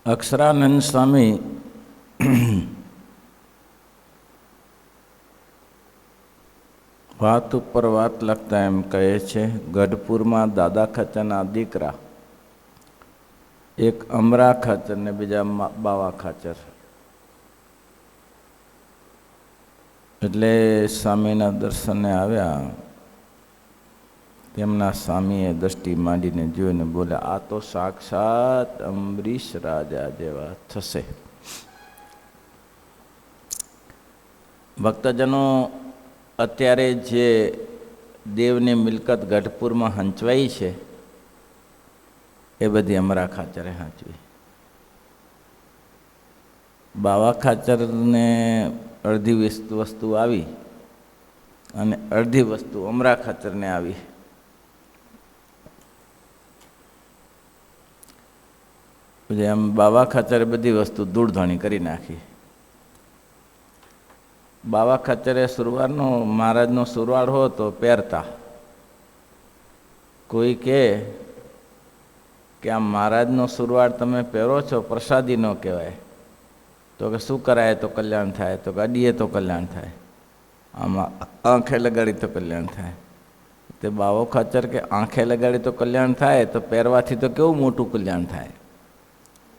અક્ષરાનંદ સ્વામી વાત ઉપર વાત લખતા એમ કહે છે, ગઢપુરમાં દાદા ખાચરના દીકરા, એક અમરા ખાચર ને બીજા બાવા ખાચર. એટલે સ્વામીના દર્શને આવ્યા. તેમના સ્વામીએ દ્રષ્ટિ માંડીને જોઈને બોલ્યા, આ તો સાક્ષાત અંબરીશ રાજા જેવા થશે. ભક્તજનો, અત્યારે જે દેવની મિલકત ગઢપુરમાં હંચવાઈ છે એ બધી અમરા ખાચરે હાંચવી. બાવા ખાચરને અડધી વસ્તુ આવી અને અડધી વસ્તુ અમરા ખાચરને આવી. પછી આમ બાવા ખાચરે બધી વસ્તુ ધૂળધાણી કરી નાખી. બાવા ખાચરે સુરવારનો મહારાજનો સુરવાળ હો તો પહેરતા. કોઈ કે આ મહારાજનો સુરવાળ તમે પહેરો છો, પ્રસાદી ન કહેવાય. તો કે શું કરાય તો કલ્યાણ થાય? તો કે અડીએ તો કલ્યાણ થાય, આમાં આંખે લગાડી તો કલ્યાણ થાય. તે બાવો ખાચર કે આંખે લગાડી તો કલ્યાણ થાય, તો પહેરવાથી તો કેવું મોટું કલ્યાણ થાય.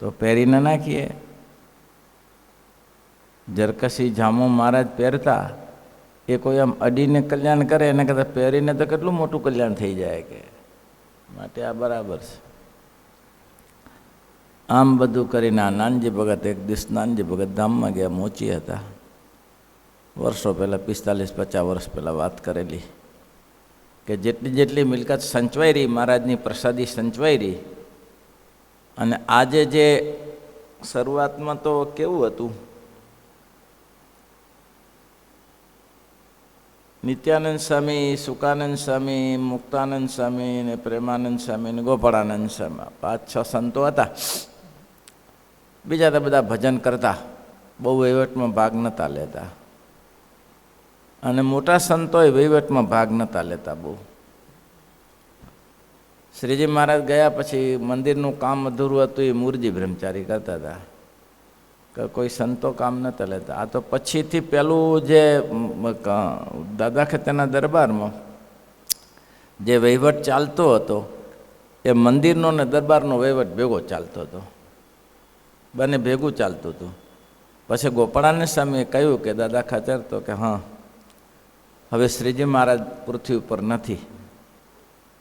તો પહેરી ન નાખીએ. જરકસી જામો મહારાજ પહેરતા, એ કોઈ આમ અડીને કલ્યાણ કરે એને કરતાં પહેરીને તો કેટલું મોટું કલ્યાણ થઈ જાય. કે માટે આ બરાબર છે. આમ બધું કરીને આ નાનજી ભગત એક દિવસ નાનજી ભગત ધામમાં ગયા. મોચી હતા. વર્ષો પહેલાં 45-50 વર્ષ પહેલાં વાત કરેલી કે જેટલી મિલકત સંચવાઈ રહી, મહારાજની પ્રસાદી સંચવાઈ રહી. અને આજે જે શરૂઆતમાં તો કેવું હતું, નિત્યાનંદ સ્વામી, સુકાનંદ સ્વામી, મુક્તાનંદ સ્વામી ને પ્રેમાનંદ સ્વામી ને ગોપાળાનંદ સ્વામી, 5-6 સંતો હતા. બીજા તો બધા ભજન કરતા, બહુ વહીવટમાં ભાગ નહોતા લેતા. અને મોટા સંતોય વહીવટમાં ભાગ નહોતા લેતા બહુ. શ્રીજી મહારાજ ગયા પછી મંદિરનું કામ અધૂરું હતું, એ મૂરજી બ્રહ્મચારી કરતા હતા. કોઈ સંતો કામ નહોતા લેતા. આ તો પછીથી પેલું જે દાદા ખાચરના દરબારમાં જે વહીવટ ચાલતો હતો, એ મંદિરનો ને દરબારનો વહીવટ ભેગો ચાલતો હતો. બંને ભેગું ચાલતું હતું. પછી ગોપાળાનંદ સ્વામીએ કહ્યું કે દાદા ખાચર, તો કે હા, હવે શ્રીજી મહારાજ પૃથ્વી ઉપર નથી,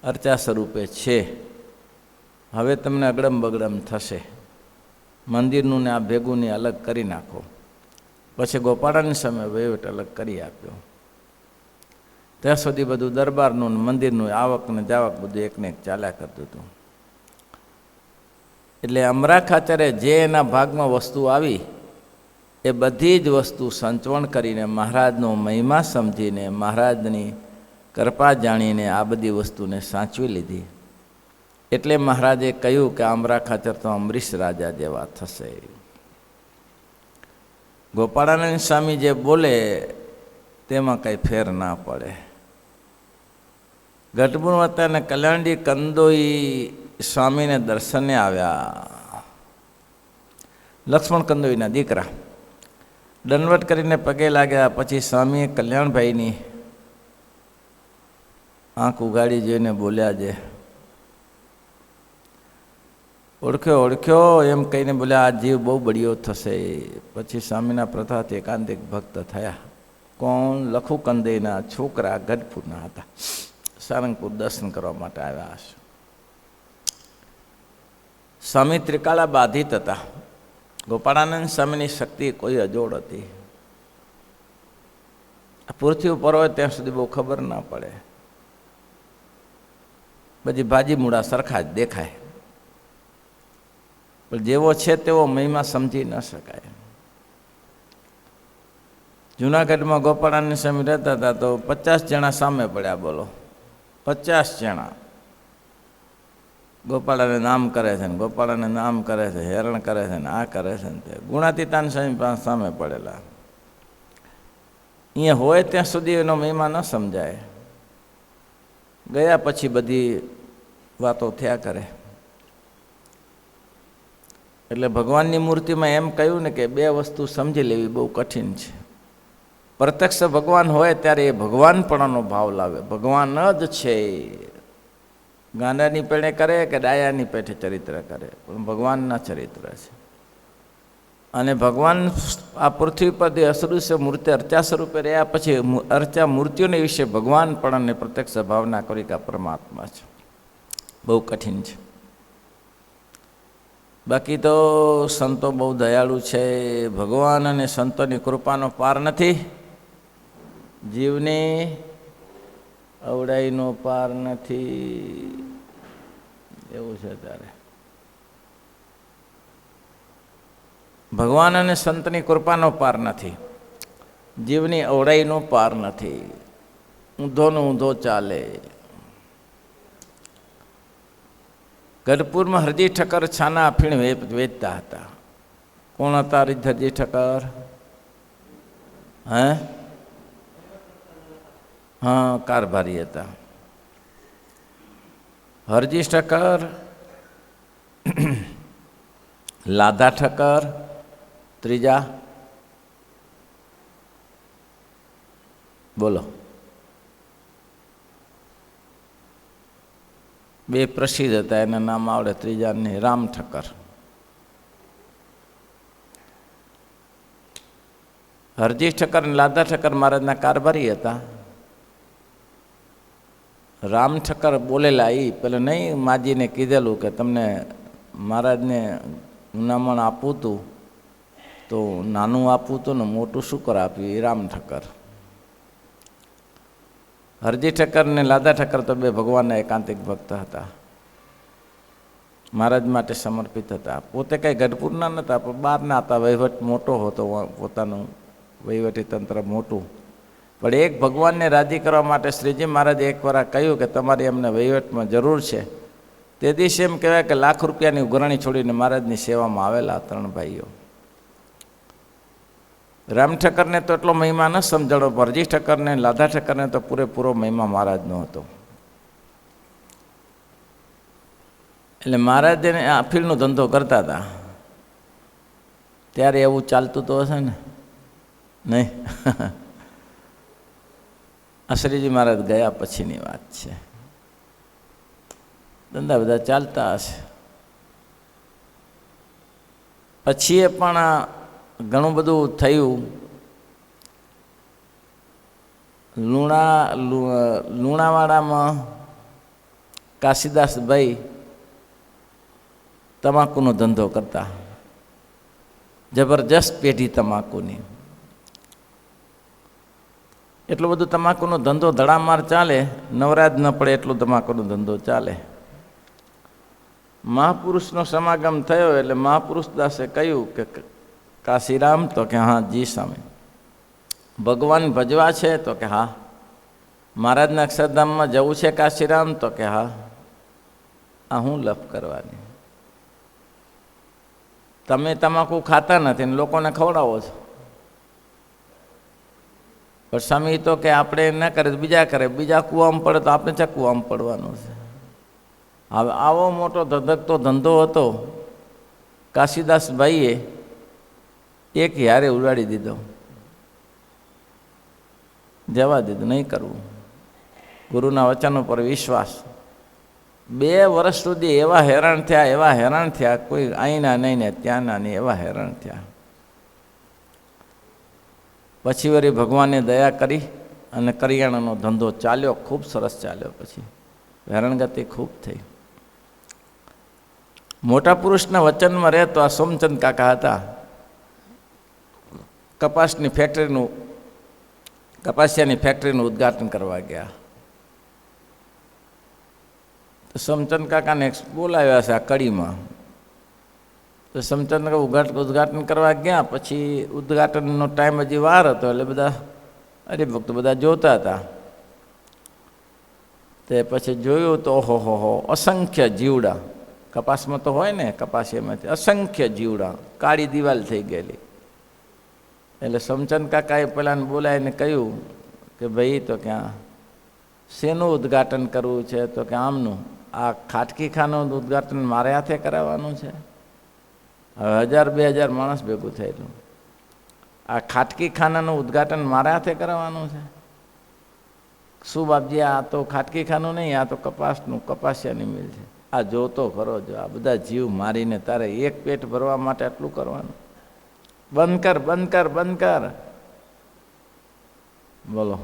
અર્ચા સ્વરૂપે છે. હવે તમને અગડમ બગડમ થશે. મંદિરનું ને આ ભેગું ને અલગ કરી નાખો. પછી ગોપાળાનંદ સ્વામીએ વહીવટ અલગ કરી આપ્યો. ત્યાં સુધી બધું દરબારનું ને મંદિરનું આવક ને જાવક બધું એકને એક ચાલ્યા કરતું હતું. એટલે અમરા ખાચરે જે એના ભાગમાં વસ્તુ આવી, એ બધી જ વસ્તુ સંચવણ કરીને, મહારાજનો મહિમા સમજીને, મહારાજની કૃપા જાણીને આ બધી વસ્તુને સાચવી લીધી. એટલે મહારાજે કહ્યું કે અમરા ખાચર તો અંબરીશ રાજા જેવા થશે. ગોપાળાનંદ સ્વામી જે બોલે તેમાં કંઈ ફેર ના પડે. ગઢપુરમાં અને કલ્યાણજી કંદોઈ સ્વામીને દર્શને આવ્યા. લક્ષ્મણ કંદોઈના દીકરા દંડવટ કરીને પગે લાગ્યા. પછી સ્વામીએ કલ્યાણભાઈની આંખ ઉગાડી જોઈને બોલ્યા, છે ઓળખ્યો ઓળખ્યો એમ કહીને બોલ્યા, આ જીવ બહુ બળિયો થશે. પછી સ્વામીના પ્રથાથી એકાંતિક ભક્ત થયા. કોણ? લખુ કંદઈના છોકરા ગઢપુરના હતા. સારંગપુર દર્શન કરવા માટે આવ્યા હશે. સ્વામી ત્રિકાળા બાધિત હતા. ગોપાળાનંદ સ્વામીની શક્તિ કોઈ અજોડ હતી. પૃથ્વી ઉપર હોય ત્યાં સુધી બહુ ખબર ના પડે. બધી ભાજી મૂળા સરખા જ દેખાય, પણ જેવો છે તેવો મહિમા સમજી ન શકાય. જૂનાગઢમાં ગોપાળાનંદ સ્વામી રહેતા હતા તો 50 જણા સામે પડ્યા. બોલો, 50 જણા ગોપાળાને નામ કરે છે ને ગોપાળાને નામ કરે છે, હેરણ કરે છે ને આ કરે છે ને તે. ગુણાતીતાન સ્વામી પાસે સામે પડેલા. અહીંયા હોય ત્યાં સુધી એનો મહિમા ન સમજાય. ગયા પછી બધી વાતો થયા કરે. એટલે ભગવાનની મૂર્તિમાં એમ કહ્યું ને કે બે વસ્તુ સમજી લેવી બહુ કઠિન છે. પ્રત્યક્ષ ભગવાન હોય ત્યારે એ ભગવાનપણાનો ભાવ લાવે, ભગવાન જ છે. ગાંડાની પેણે કરે કે ડાયાની પેઠે ચરિત્ર કરે, પણ ભગવાનના ચરિત્ર છે. અને ભગવાન આ પૃથ્વી પરથી અસદૃશ્ય મૂર્તિ અર્ચા સ્વરૂપે રહ્યા પછી અર્ચા મૂર્તિઓને વિશે ભગવાનપણાને પ્રત્યક્ષ ભાવના કરી કે પરમાત્મા છે. બહુ કઠિન છે. બાકી તો સંતો બહુ દયાળુ છે. ભગવાન અને સંતોની કૃપાનો પાર નથી, જીવની અવડાઈનો પાર નથી. એવું છે. ત્યારે ભગવાન અને સંતની કૃપાનો પાર નથી, જીવની અવડાઈનો પાર નથી. ઊંધોનો ઊંધો ચાલે. ગઢપુરમાં હરજી ઠક્કર છાના અફીણ વેચતા હતા. કોણ હતા હરજી ઠક્કર? હા, કારભારી હતા. હરજી ઠક્કર, લાધા ઠક્કર, ત્રીજા બોલો. બે પ્રસિદ્ધ હતા, એના નામ આવડે, ત્રીજાને રામ ઠક્કર. હરજી ઠક્કર અને લાધા ઠક્કર મહારાજના કારભારી હતા. રામ ઠક્કર બોલેલા એ પેલા નહીં માજીને કીધેલું કે તમને મહારાજને હુનામણ આપવું હતું તો નાનું આપવું હતું ને મોટું શું કર આપ્યું? એ રામ ઠક્કર. હરજી ઠક્કર ને લાધા ઠક્કર તો બે ભગવાનના એકાંતિક ભક્ત હતા, મહારાજ માટે સમર્પિત હતા. પોતે કંઈ ગઢપુરના નહોતા, પણ બહારના હતા. વહીવટ મોટો હતો, પોતાનું વહીવટી તંત્ર મોટું. પણ એક ભગવાનને રાજી કરવા માટે શ્રીજી મહારાજે એકવાર કહ્યું કે તમારી અમને વહીવટમાં જરૂર છે. તે દિવસે એમ કહેવાય કે લાખ રૂપિયાની ઉઘરાણી છોડીને મહારાજની સેવામાં આવેલા ત્રણ ભાઈઓ. રામ ઠક્કરને તો એટલો મહિમા ન સમજાણો, હરજી ઠક્કરને લાધા ઠક્કરને તો પૂરેપૂરો મહિમા મહારાજનો હતો. એટલે મહારાજને આ અફીણનો ધંધો કરતા હતા ત્યારે એવું ચાલતું તો હશે ને? નહીં. શ્રીજી મહારાજ ગયા પછીની વાત છે. ધંધા બધા ચાલતા હશે. પછી એ પણ ઘણું બધું થયું. લુણાવાડામાં કાશીદાસભાઈ તમાકુનો ધંધો કરતા, જબરજસ્ત પેઢી તમાકુની. એટલું બધું તમાકુનો ધંધો ધડામાર ચાલે, નવરાજ ન પડે એટલું તમાકુનો ધંધો ચાલે. મહાપુરુષનો સમાગમ થયો એટલે મહાપુરુષ દાસે કહ્યું કે કાશીરામ? તો કે હા જી સ્વામી. ભગવાન ભજવા છે? તો કે હા. મહારાજના અક્ષરધામમાં જવું છે કાશીરામ? તો કે હા. આ હું લપ કરવાની? તમે તમાકુ ખાતા નથી ને લોકોને ખવડાવો છો. પણ સ્વામી તો કે આપણે ન કરે તો બીજા કરે, બીજા કૂવામાં પડે તો આપણે ચા કૂવામાં પડવાનું છે. હવે આવો મોટો ધધકતો ધંધો હતો. કાશીદાસભાઈએ એક યારે ઉડાડી દીધો, જવા દીધું, નહીં કરવું. ગુરુના વચનો પર વિશ્વાસ. 2 વર્ષ સુધી એવા હેરાન થયા, કોઈ અહીંના નહીં ને ત્યાંના નહીં, એવા હેરાન થયા. પછી વળી ભગવાને દયા કરી અને કરિયાણાનો ધંધો ચાલ્યો, ખૂબ સરસ ચાલ્યો. પછી હેરાનગતિ ખૂબ થઈ. મોટા પુરુષના વચનમાં રહેતો આ સોમચંદ કાકા હતા. કપાસિયાની ફેક્ટરીનું ઉદ્ઘાટન કરવા ગયા. તો સોમચંદ કાકાને બોલાવ્યા છે આ કડીમાં. તો સોમચંદ કાકા ઉદ્ઘાટન કરવા ગયા. પછી ઉદ્ઘાટનનો ટાઈમ હજી વાર હતો એટલે બધા હરિભક્તો બધા જોતા હતા. તે પછી જોયું તો ઓહો અસંખ્ય જીવડા, કપાસમાં તો હોય ને, કપાસિયામાંથી અસંખ્ય જીવડા, કાળી દિવાલ થઈ ગયેલી. એટલે સોમચંદ કાકાએ પેલાને બોલાવીને કહ્યું કે ભાઈ તો ક્યાં શેનું ઉદ્ઘાટન કરવું છે? તો કે આમનું. આ ખાટકી ખાનું ઉદ્ઘાટન મારે હાથે કરાવવાનું છે? હવે 1000-2000 માણસ ભેગું થયેલું. આ ખાટકી ખાનાનું ઉદ્ઘાટન મારા હાથે કરવાનું છે? શું બાપજી, આ તો ખાટકી ખાનું નહીં, આ તો કપાસનું કપાસિયાની મિલ છે. આ જોતો ખરો જો, આ બધા જીવ મારીને તારે એક પેટ ભરવા માટે આટલું કરવાનું? બંધ કર, બંધ કર, બંધ કર. બોલો,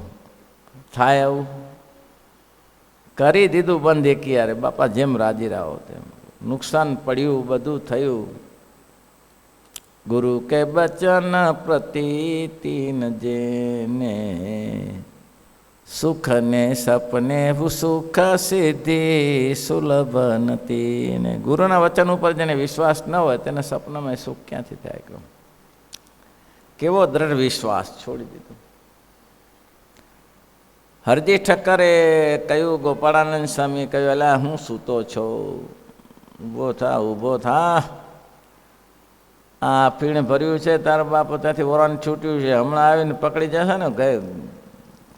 થાય એવું? કરી દીધું બંધ એકી યારે. બાપા જેમ રાજી રાહો તેમ. નુકસાન પડ્યું, બધું થયું. ગુરુ કે બચન પ્રતીતિન જેને સુખ ને સપને સુખ સિદ્ધિ સુલભ નથી. ને ગુરુના વચન ઉપર જેને વિશ્વાસ ન હોય તેને સપનામાં સુખ ક્યાંથી થાય? કહું, કેવો દ્રઢ વિશ્વાસ છોડી દીધો. હરજી ઠક્કરે કહ્યું, ગોપાળાનંદ સ્વામી કહ્યું, અલા હું સૂતો છો, ઊભો થા, ઊભો થા. આ ફીણ ભર્યું છે, તારા બાપ ત્યાંથી ઓરાન છૂટ્યું છે, હમણાં આવીને પકડી જશે ને, ગઈ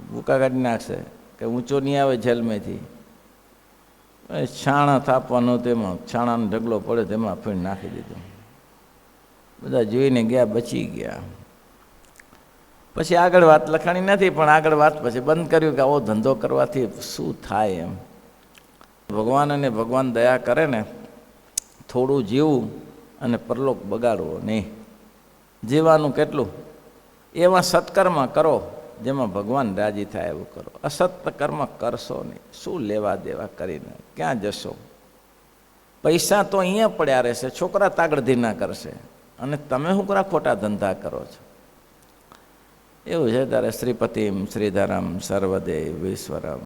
ભૂકા કાઢી નાખશે, કે ઊંચો નહીં આવે જેલમાંથી. છાણા થાપવાનો, તેમાં છાણાનો ઢગલો પડે, તેમાં ફીણ નાખી દીધું. બધા જોઈને ગયા, બચી ગયા. પછી આગળ વાત લખાણી નથી, પણ આગળ વાત પછી બંધ કર્યું કે આવો ધંધો કરવાથી શું થાય એમ. ભગવાન અને ભગવાન દયા કરે ને, થોડું જીવવું અને પરલોક બગાડવો નહીં. જીવવાનું કેટલું? એવા સત્કર્મ કરો જેમાં ભગવાન રાજી થાય એવું કરો. અસત કર્મ કરશો નહીં. શું લેવા દેવા કરીને ક્યાં જશો? પૈસા તો અહીંયા પડ્યા રહેશે, છોકરા તાગડધી ના કરશે, અને તમે શું કરા ખોટા ધંધા કરો છો? એવું છે. તારે શ્રીપતિમ શ્રીધરમ સર્વદેવ ઈશ્વરમ